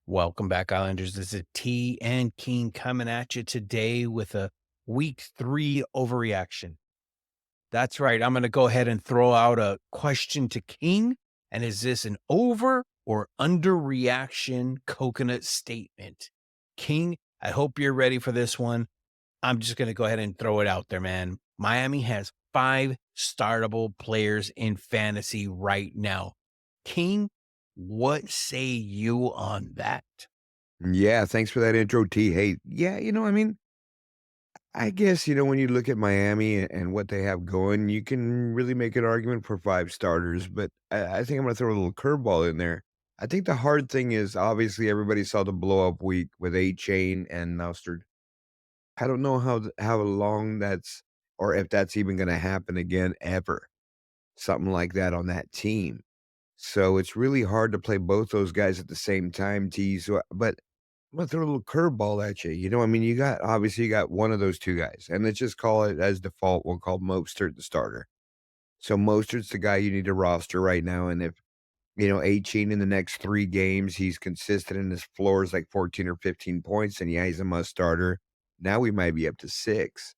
Welcome back, Islanders. This is T and King coming at you today with a week 3 overreaction. That's right. I'm going to go ahead and throw out a question to King. And is this an over or underreaction coconut statement? King, I hope you're ready for this one. I'm just going to go ahead and throw it out there, man. Miami has 5 startable players in fantasy right now. King, what say you on that? Yeah, thanks for that intro, T. Hey, yeah, I guess, when you look at Miami and what they have going, you can really make an argument for 5 starters, but I think I'm going to throw a little curveball in there. I think the hard thing is obviously everybody saw the blow up week with A-Chain and Moustard. I don't know how long that's or if that's even going to happen again ever. Something like that on that team. So it's really hard to play both those guys at the same time, T. But I'm gonna throw a little curveball at you. You got one of those 2 guys, and let's just call it as default, we'll call Mostert the starter. So Mostert's the guy you need to roster right now, and if, 18 in the next 3 games, he's consistent and his floor is like 14 or 15 points, and yeah, he's a must starter. Now we might be up to 6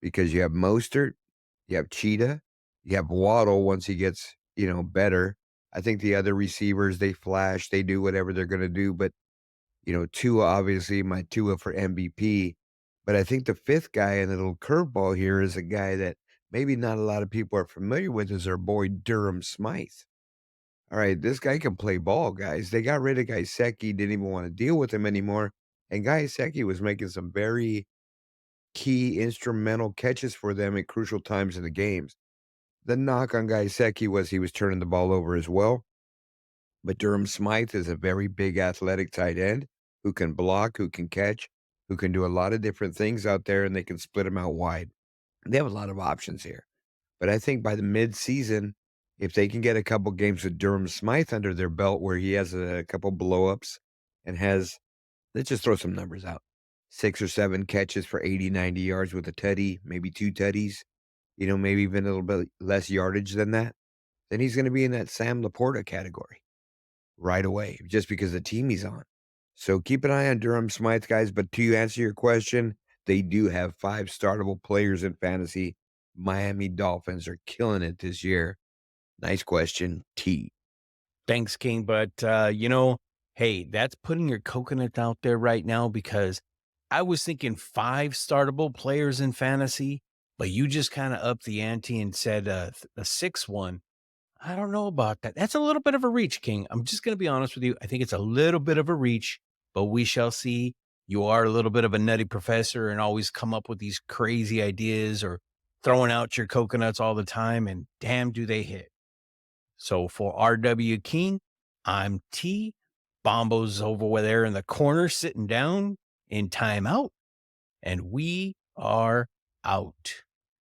because you have Mostert, you have Cheetah, you have Waddle once he gets, better. I think the other receivers, they flash, they do whatever they're gonna do, but Tua, obviously, my Tua for MVP. But I think the 5th guy and the little curveball here is a guy that maybe not a lot of people are familiar with is our boy Durham Smythe. All right, this guy can play ball, guys. They got rid of Gaiseki, didn't even want to deal with him anymore. And Gaiseki was making some very key instrumental catches for them at crucial times in the games. The knock on Gaiseki was he was turning the ball over as well. But Durham Smythe is a very big athletic tight end who can block, who can catch, who can do a lot of different things out there, and they can split them out wide. They have a lot of options here. But I think by the midseason, if they can get a couple games with Durham Smythe under their belt where he has a couple blowups and has, let's just throw some numbers out 6 or 7 catches for 80, 90 yards with a tutty, maybe 2 tutties, maybe even a little bit less yardage than that, then he's going to be in that Sam Laporta category right away just because the team he's on. So keep an eye on Durham Smythe, guys. But to answer your question, they do have 5 startable players in fantasy. Miami Dolphins are killing it this year. Nice question, T. Thanks, King. But, hey, that's putting your coconut out there right now because I was thinking 5 startable players in fantasy, but you just kind of upped the ante and said a 6th one. I don't know about that. That's a little bit of a reach, King. I'm just going to be honest with you. I think it's a little bit of a reach, but we shall see. You are a little bit of a nutty professor and always come up with these crazy ideas or throwing out your coconuts all the time, and damn, do they hit. So for RW King, I'm T. Bombo's over there in the corner sitting down in timeout, and we are out.